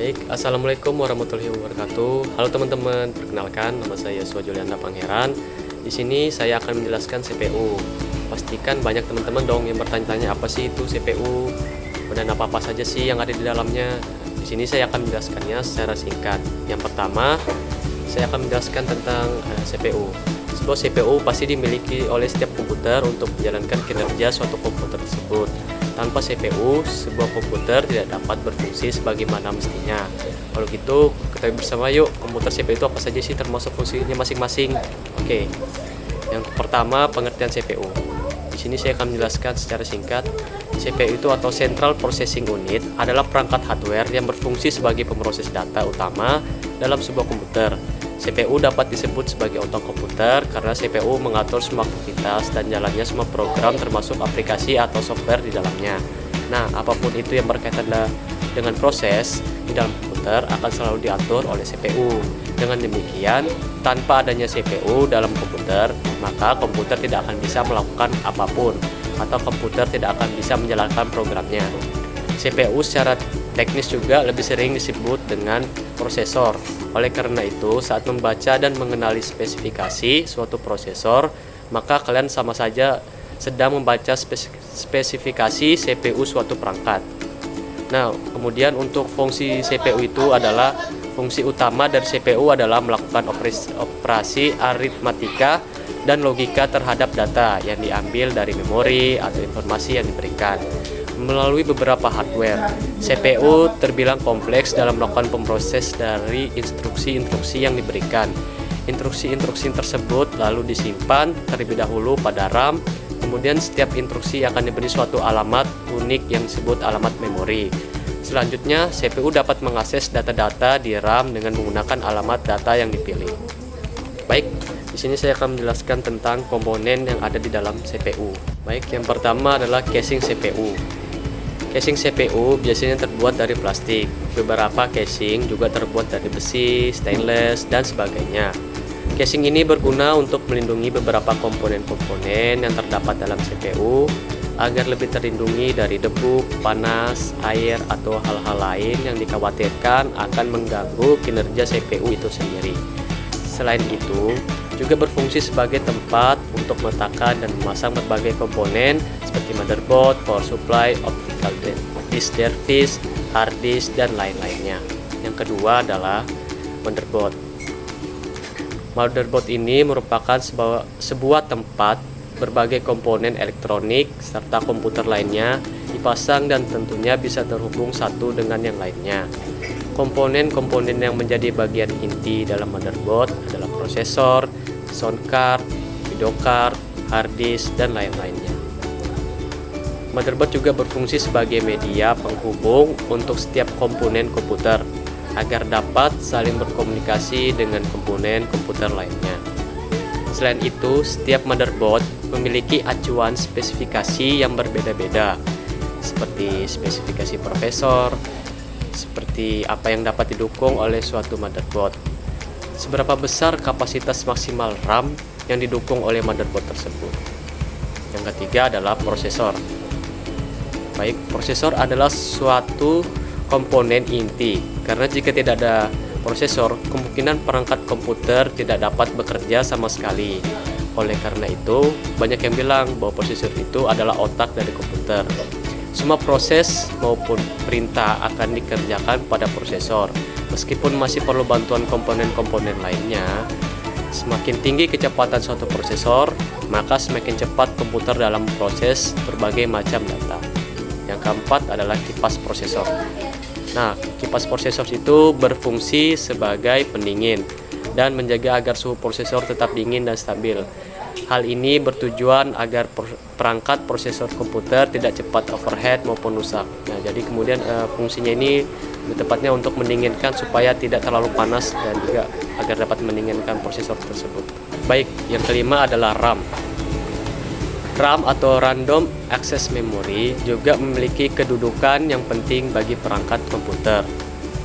Baik, Assalamualaikum warahmatullahi wabarakatuh. Halo teman-teman, perkenalkan nama saya Yosua Julianda Pangeran. Di sini saya akan menjelaskan CPU. Pastikan banyak teman-teman dong yang bertanya-tanya apa sih itu CPU dan apa-apa saja sih yang ada di dalamnya. Di sini saya akan menjelaskannya secara singkat. Yang pertama, saya akan menjelaskan tentang CPU. Sebuah CPU pasti dimiliki oleh setiap komputer untuk menjalankan kinerja suatu komputer tersebut. Tanpa CPU, sebuah komputer tidak dapat berfungsi sebagaimana mestinya. Kalau gitu, ketahui bersama yuk, komputer CPU itu apa saja sih termasuk fungsinya masing-masing. Oke. Yang pertama, pengertian CPU. Di sini saya akan menjelaskan secara singkat. CPU itu atau Central Processing Unit adalah perangkat hardware yang berfungsi sebagai pemroses data utama dalam sebuah komputer. CPU dapat disebut sebagai otak komputer karena CPU mengatur semua aktivitas dan jalannya semua program termasuk aplikasi atau software di dalamnya. Nah, apapun itu yang berkaitan dengan proses di dalam komputer akan selalu diatur oleh CPU. Dengan demikian, tanpa adanya CPU dalam komputer, maka komputer tidak akan bisa melakukan apapun atau komputer tidak akan bisa menjalankan programnya. CPU secara teknis juga lebih sering disebut dengan prosesor. Oleh karena itu, saat membaca dan mengenali spesifikasi suatu prosesor, maka kalian sama saja sedang membaca spesifikasi CPU suatu perangkat. Nah, kemudian untuk fungsi CPU itu adalah fungsi utama dari CPU adalah melakukan operasi aritmatika dan logika terhadap data yang diambil dari memori atau informasi yang diberikan melalui beberapa hardware. CPU terbilang kompleks dalam melakukan pemproses dari instruksi-instruksi yang diberikan. Instruksi-instruksi tersebut lalu disimpan terlebih dahulu pada RAM, kemudian setiap instruksi akan diberi suatu alamat unik yang disebut alamat memori. Selanjutnya, CPU dapat mengakses data-data di RAM dengan menggunakan alamat data yang dipilih. Baik, di sini saya akan menjelaskan tentang komponen yang ada di dalam CPU. Baik, yang pertama adalah casing CPU. Casing CPU biasanya terbuat dari plastik. Beberapa casing juga terbuat dari besi, stainless, dan sebagainya. Casing ini berguna untuk melindungi beberapa komponen-komponen yang terdapat dalam CPU agar lebih terlindungi dari debu, panas, air, atau hal-hal lain yang dikhawatirkan akan mengganggu kinerja CPU itu sendiri. Selain itu, juga berfungsi sebagai tempat untuk meletakkan dan memasang berbagai komponen seperti motherboard, power supply, optical disk drive, hard disk, dan lain-lainnya. Yang kedua adalah motherboard. Motherboard ini merupakan sebuah tempat berbagai komponen elektronik serta komputer lainnya dipasang dan tentunya bisa terhubung satu dengan yang lainnya. Komponen-komponen yang menjadi bagian inti dalam motherboard adalah prosesor, sound card, video card, hard disk, dan lain-lainnya. Motherboard juga berfungsi sebagai media penghubung untuk setiap komponen komputer agar dapat saling berkomunikasi dengan komponen komputer lainnya. Selain itu, setiap motherboard memiliki acuan spesifikasi yang berbeda-beda, seperti spesifikasi prosesor, seperti apa yang dapat didukung oleh suatu motherboard. Seberapa besar kapasitas maksimal RAM yang didukung oleh motherboard tersebut. Yang ketiga adalah prosesor. Baik, prosesor adalah suatu komponen inti, karena jika tidak ada prosesor, kemungkinan perangkat komputer tidak dapat bekerja sama sekali. Oleh karena itu, banyak yang bilang bahwa prosesor itu adalah otak dari komputer. Semua proses maupun perintah akan dikerjakan pada prosesor. Meskipun masih perlu bantuan komponen-komponen lainnya, semakin tinggi kecepatan suatu prosesor, maka semakin cepat komputer dalam proses berbagai macam data. Yang keempat adalah kipas prosesor. Nah, kipas prosesor itu berfungsi sebagai pendingin dan menjaga agar suhu prosesor tetap dingin dan stabil. Hal ini bertujuan agar perangkat prosesor komputer tidak cepat overheat maupun rusak. Nah, jadi kemudian fungsinya ini tepatnya untuk mendinginkan supaya tidak terlalu panas dan juga agar dapat mendinginkan prosesor tersebut. Baik, yang kelima adalah RAM. RAM atau Random Access Memory juga memiliki kedudukan yang penting bagi perangkat komputer.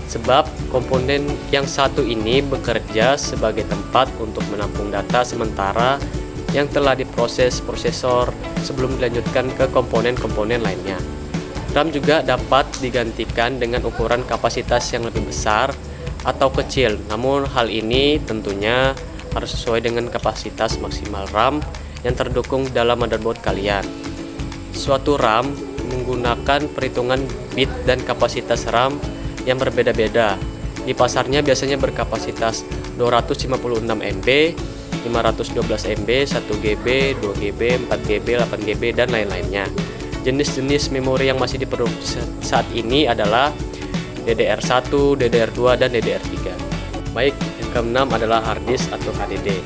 Sebab komponen yang satu ini bekerja sebagai tempat untuk menampung data sementara yang telah diproses prosesor sebelum dilanjutkan ke komponen-komponen lainnya. RAM juga dapat digantikan dengan ukuran kapasitas yang lebih besar atau kecil, namun hal ini tentunya harus sesuai dengan kapasitas maksimal RAM yang terdukung dalam motherboard kalian. Suatu RAM menggunakan perhitungan bit dan kapasitas RAM yang berbeda-beda. Di pasarnya biasanya berkapasitas 256 MB, 512 MB, 1 GB, 2 GB, 4 GB, 8 GB, dan lain-lainnya. Jenis-jenis memori yang masih diproduksi saat ini adalah DDR1, DDR2, dan DDR3. Baik, yang keenam adalah harddisk atau HDD.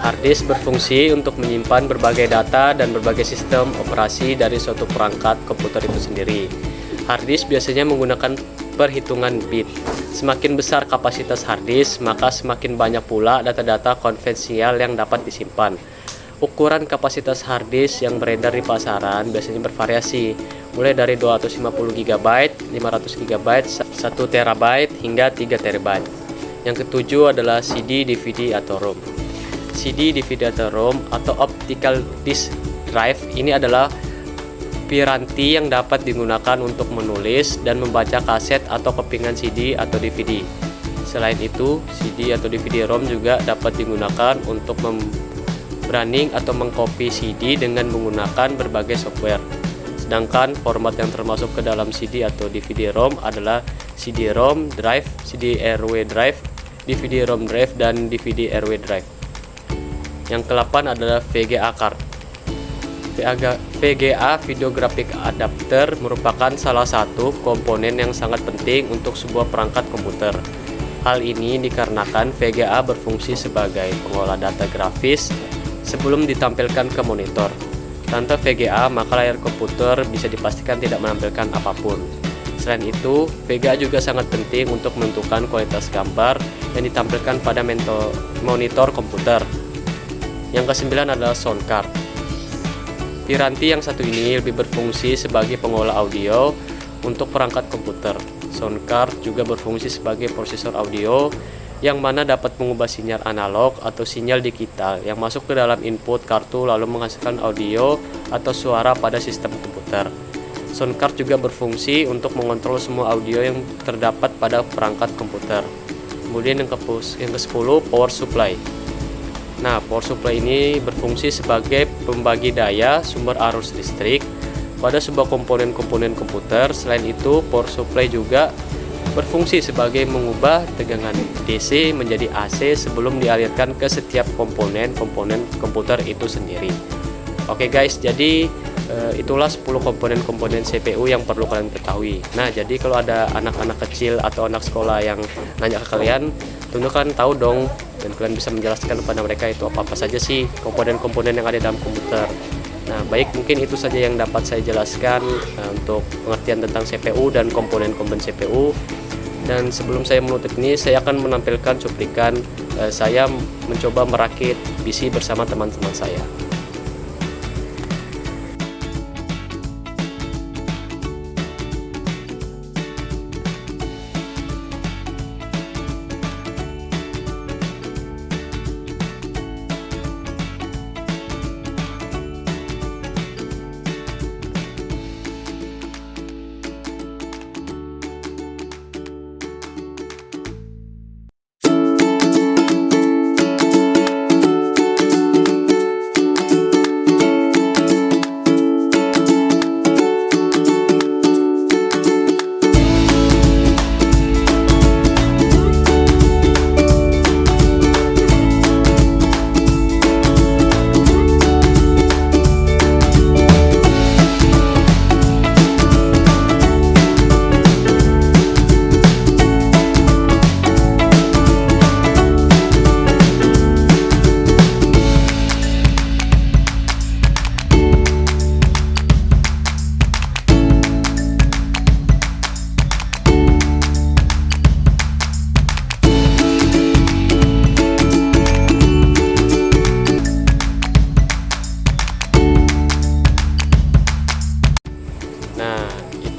Harddisk berfungsi untuk menyimpan berbagai data dan berbagai sistem operasi dari suatu perangkat komputer itu sendiri. Harddisk biasanya menggunakan perhitungan bit. Semakin besar kapasitas harddisk, maka semakin banyak pula data-data konvensional yang dapat disimpan. Ukuran kapasitas harddisk yang beredar di pasaran biasanya bervariasi, mulai dari 250 GB, 500 GB, 1 TB, hingga 3 TB. Yang ketujuh adalah CD, DVD, atau ROM. CD, DVD, atau ROM atau Optical Disk Drive ini adalah piranti yang dapat digunakan untuk menulis dan membaca kaset atau kepingan CD atau DVD. Selain itu, CD atau DVD ROM juga dapat digunakan untuk membranding atau mengcopy CD dengan menggunakan berbagai software. Sedangkan format yang termasuk ke dalam CD atau DVD ROM adalah CD-ROM drive, CD-RW drive, DVD-ROM drive, dan DVD-RW drive. Yang ke-8 adalah VGA card. VGA Video Graphic Adapter merupakan salah satu komponen yang sangat penting untuk sebuah perangkat komputer. Hal ini dikarenakan VGA berfungsi sebagai pengolah data grafis sebelum ditampilkan ke monitor. Tanpa VGA, maka layar komputer bisa dipastikan tidak menampilkan apapun. Selain itu, VGA juga sangat penting untuk menentukan kualitas gambar yang ditampilkan pada monitor komputer. Yang ke-9 adalah sound card. Piranti yang satu ini lebih berfungsi sebagai pengolah audio untuk perangkat komputer. Sound card juga berfungsi sebagai prosesor audio yang mana dapat mengubah sinyal analog atau sinyal digital yang masuk ke dalam input kartu lalu menghasilkan audio atau suara pada sistem komputer. Sound card juga berfungsi untuk mengontrol semua audio yang terdapat pada perangkat komputer. Kemudian yang ke-10 power supply. Nah, power supply ini berfungsi sebagai pembagi daya sumber arus listrik pada sebuah komponen-komponen komputer. Selain itu, power supply juga berfungsi sebagai mengubah tegangan DC menjadi AC sebelum dialirkan ke setiap komponen-komponen komputer itu sendiri. Oke guys, jadi itulah 10 komponen-komponen CPU yang perlu kalian ketahui. Nah, jadi kalau ada anak-anak kecil atau anak sekolah yang nanya ke kalian, tentu kan tahu dong, dan kalian bisa menjelaskan kepada mereka itu apa-apa saja sih komponen-komponen yang ada dalam komputer. Nah, baik, mungkin itu saja yang dapat saya jelaskan untuk pengertian tentang CPU dan komponen-komponen CPU. Dan sebelum saya menutup ini, saya akan menampilkan cuplikan saya mencoba merakit PC bersama teman-teman saya.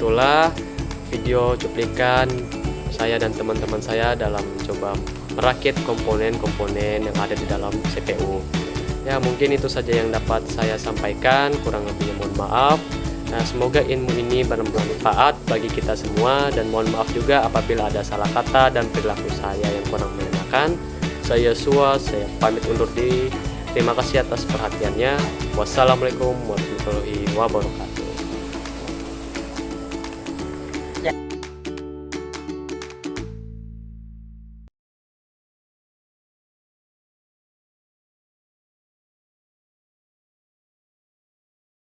Itulah video cuplikan saya dan teman-teman saya dalam mencoba merakit komponen-komponen yang ada di dalam CPU. Ya, mungkin itu saja yang dapat saya sampaikan, kurang lebihnya mohon maaf. Nah, semoga ilmu ini bermanfaat bagi kita semua, dan mohon maaf juga apabila ada salah kata dan perilaku saya yang kurang mengenakan. Saya Yosua, saya pamit undur diri. Terima kasih atas perhatiannya. Wassalamualaikum warahmatullahi wabarakatuh.